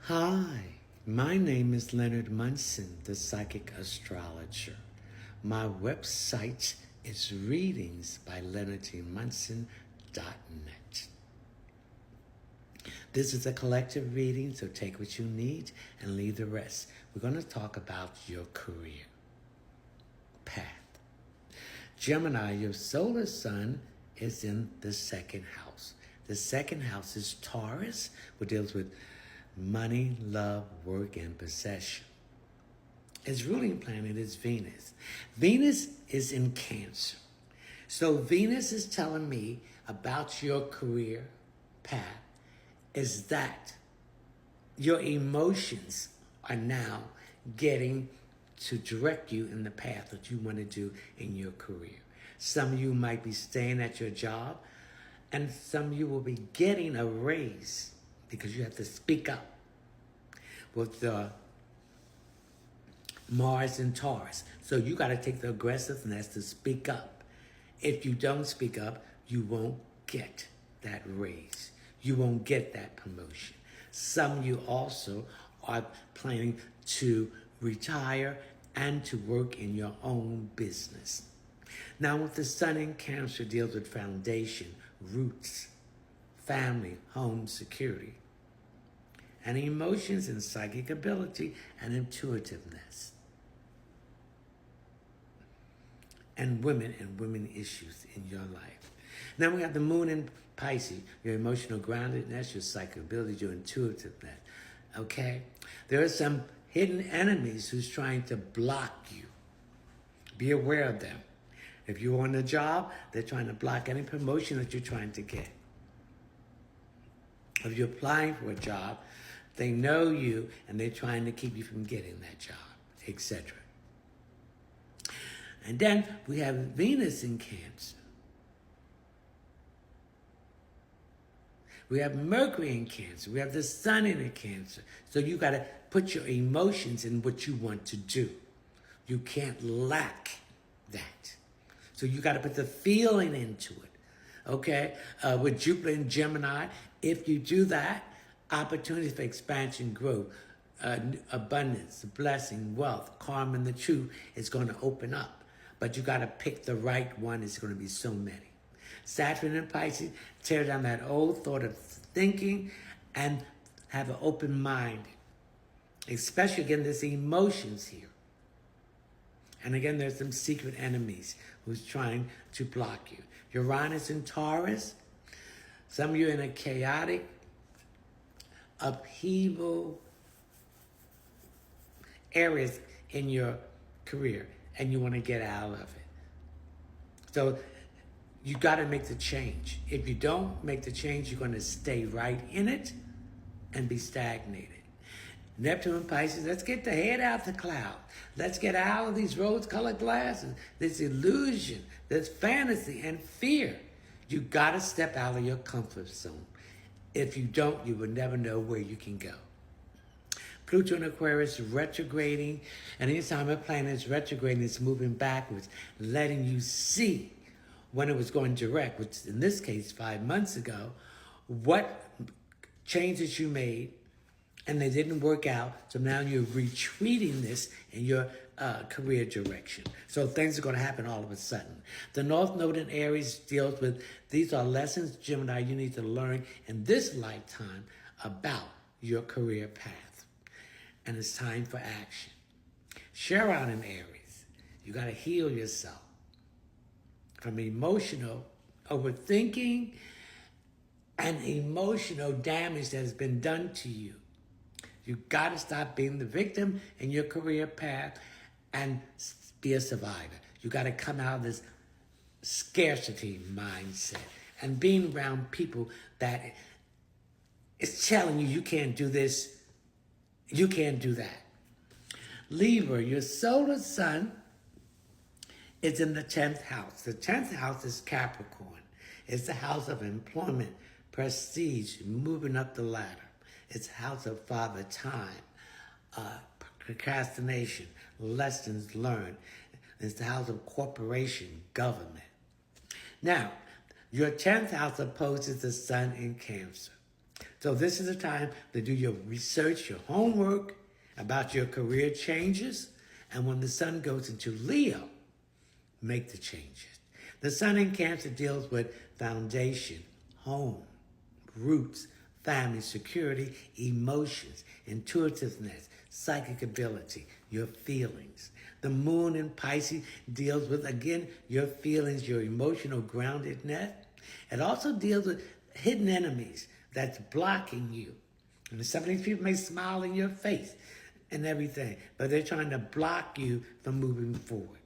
Hi, my name is Leonard Munson, the psychic astrologer. My website is readings by leonardmunson.net. This is a collective reading, so take what you need and leave the rest. We're going to talk about your career path. Gemini, your solar sun is in the second house. The second house is Taurus, which deals with money, love, work, and possession. Its ruling planet is Venus. Venus is in Cancer. So Venus is telling me about your career path is that your emotions are now getting to direct you in the path that you want to do in your career. Some of you might be staying at your job, and some of you will be getting a raise because you have to speak up with the Mars and Taurus. So you got to take the aggressiveness to speak up. If you don't speak up, you won't get that raise. You won't get that promotion. Some of you also are planning to retire and to work in your own business. Now, with the sun in Cancer deals with foundation, roots, family, home, security, and emotions and psychic ability and intuitiveness. And women issues in your life. Now we have the moon in Pisces, your emotional groundedness, your psychic ability, your intuitiveness. Okay? There are some hidden enemies who's trying to block you. Be aware of them. If you're on a job, they're trying to block any promotion that you're trying to get. If you're applying for a job, they know you and they're trying to keep you from getting that job, etc. And then we have Venus in Cancer. We have Mercury in Cancer. We have the sun in Cancer. So you got to put your emotions in what you want to do. You can't lack that. So you got to put the feeling into it. Okay? With Jupiter and Gemini, if you do that, opportunities for expansion, growth, abundance, blessing, wealth, karma, and the truth is going to open up. But you got to pick the right one. It's going to be so many. Saturn and Pisces, tear down that old thought of thinking and have an open mind. Especially, again, there's emotions here. And again, there's some secret enemies who's trying to block you. Uranus and Taurus, some of you in a chaotic, upheaval areas in your career and you want to get out of it. So you got to make the change. If you don't make the change, you're going to stay right in it and be stagnated. Neptune and Pisces, let's get the head out the cloud. Let's get out of these rose-colored glasses, this illusion, this fantasy and fear. You got to step out of your comfort zone. If you don't, you will never know where you can go. Pluto in Aquarius retrograding, and anytime a planet is retrograding, it's moving backwards, letting you see when it was going direct, which in this case, 5 months ago, what changes you made, and they didn't work out, so now you're retreating this in your career direction. So things are going to happen all of a sudden. The North Node in Aries deals with, these are lessons, Gemini, you need to learn in this lifetime about your career path. And it's time for action. Chiron in Aries, you got to heal yourself from emotional overthinking and emotional damage that has been done to you. You got to stop being the victim in your career path and be a survivor. You got to come out of this scarcity mindset and being around people that is telling you you can't do this, you can't do that. Libra, your solar sun is in the 10th house. The 10th house is Capricorn. It's the house of employment, prestige, moving up the ladder. It's house of father time, procrastination, lessons learned. It's the house of corporation, government. Now, your 10th house opposes the sun in Cancer. So this is a time to do your research, your homework about your career changes. And when the sun goes into Leo, make the changes. The sun in Cancer deals with foundation, home, roots, family, security, emotions, intuitiveness, psychic ability, your feelings. The moon in Pisces deals with, again, your feelings, your emotional groundedness. It also deals with hidden enemies that's blocking you. And some of these people may smile in your face and everything, but they're trying to block you from moving forward.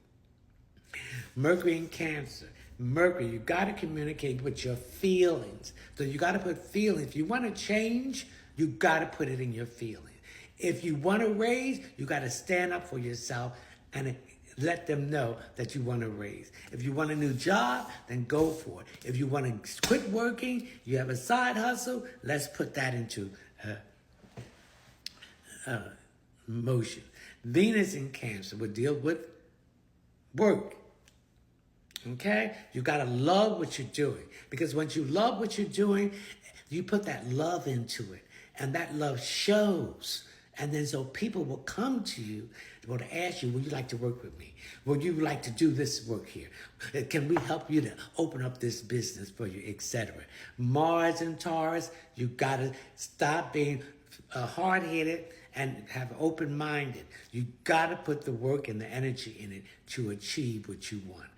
Mercury in Cancer. Mercury, you got to communicate with your feelings. So you got to put feelings. If you want to change, you got to put it in your feelings. If you want to raise, you got to stand up for yourself and let them know that you want to raise. If you want a new job, then go for it. If you want to quit working, you have a side hustle, let's put that into motion. Venus in Cancer would deal with work. Okay? You got to love what you're doing. Because once you love what you're doing, you put that love into it. And that love shows. And then so people will come to you, they will ask you, would you like to work with me? Would you like to do this work here? Can we help you to open up this business for you, etc. Mars and Taurus, you got to stop being hard-headed and have open-minded. You got to put the work and the energy in it to achieve what you want.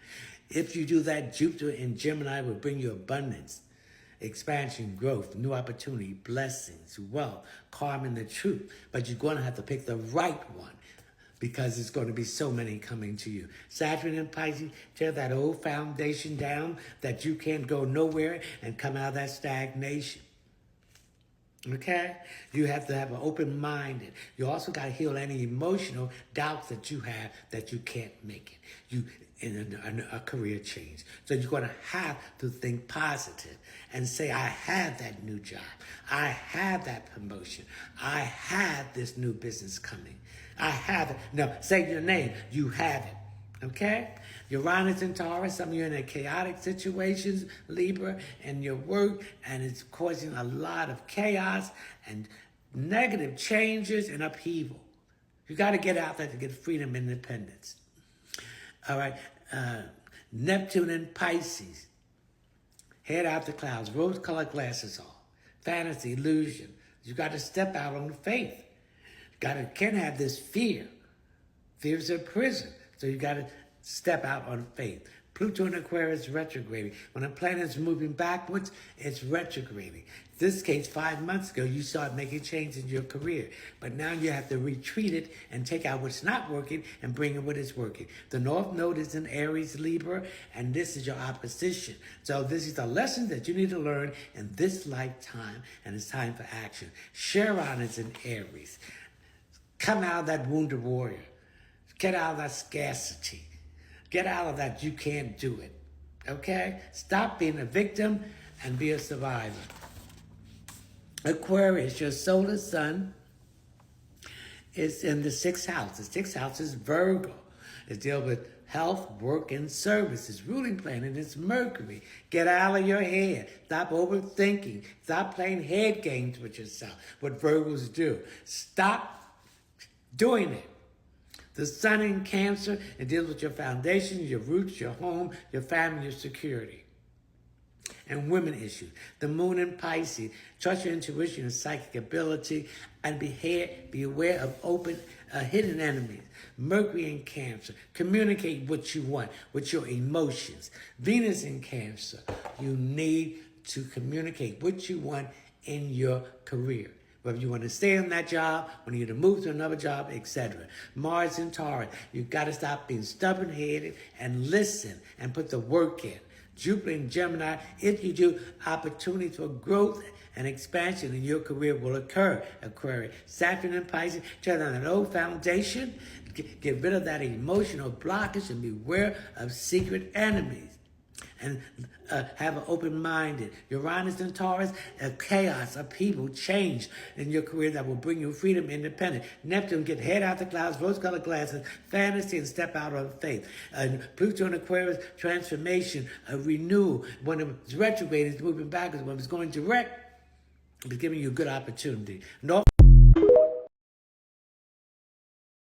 If you do that, Jupiter in Gemini will bring you abundance, expansion, growth, new opportunity, blessings, wealth, karma, and the truth. But you're going to have to pick the right one because there's going to be so many coming to you. Saturn in Pisces, tear that old foundation down that you can't go nowhere and come out of that stagnation. Okay? You have to have an open-minded. You also got to heal any emotional doubts that you have that you can't make it. You in a career change. So you're going to have to think positive and say, I have that new job. I have that promotion. I have this new business coming. I have it. No, say your name. You have it. Okay? Uranus and Taurus, some of you are in a chaotic situations, Libra, in your work, and it's causing a lot of chaos and negative changes and upheaval. You got to get out there to get freedom and independence. All right, Neptune and Pisces, head out the clouds, rose-colored glasses on, fantasy, illusion. You got to step out on faith. Can't have this fear. Fear's a prison, so you got to step out on faith. Pluto in Aquarius retrograding. When a planet is moving backwards, it's retrograding. In this case, 5 months ago, you started making changes in your career. But now you have to retreat it and take out what's not working and bring in what is working. The North Node is in Aries, Libra, and this is your opposition. So this is a lesson that you need to learn in this lifetime, and it's time for action. Chiron is in Aries. Come out of that wounded warrior. Get out of that scarcity. Get out of that you can't do it. Okay? Stop being a victim and be a survivor. Aquarius, your solar sun is in the 6th house. The 6th house is Virgo. It deals with health, work, and services. Ruling planet is Mercury. Get out of your head. Stop overthinking. Stop playing head games with yourself, what Virgos do. Stop doing it. The sun in Cancer, it deals with your foundation, your roots, your home, your family, your security. And women issues. The moon in Pisces, trust your intuition and psychic ability, and be aware of hidden enemies. Mercury in Cancer, communicate what you want with your emotions. Venus in Cancer, you need to communicate what you want in your career. Whether you want to stay on that job, when you to move to another job, etc. Mars and Taurus, you've got to stop being stubborn-headed and listen and put the work in. Jupiter and Gemini, if you do, opportunities for growth and expansion in your career will occur. Aquarius, Saturn and Pisces, turn on an old foundation, get rid of that emotional blockage and beware of secret enemies. And have an open-minded. Uranus and Taurus, chaos, upheaval, change in your career that will bring you freedom, independence. Neptune, get head out the clouds, rose-colored glasses, fantasy, and step out on faith. Pluto and Aquarius, transformation, a renewal. When it's retrograde, it's moving backwards. When it's going direct, I'm giving you a good opportunity. No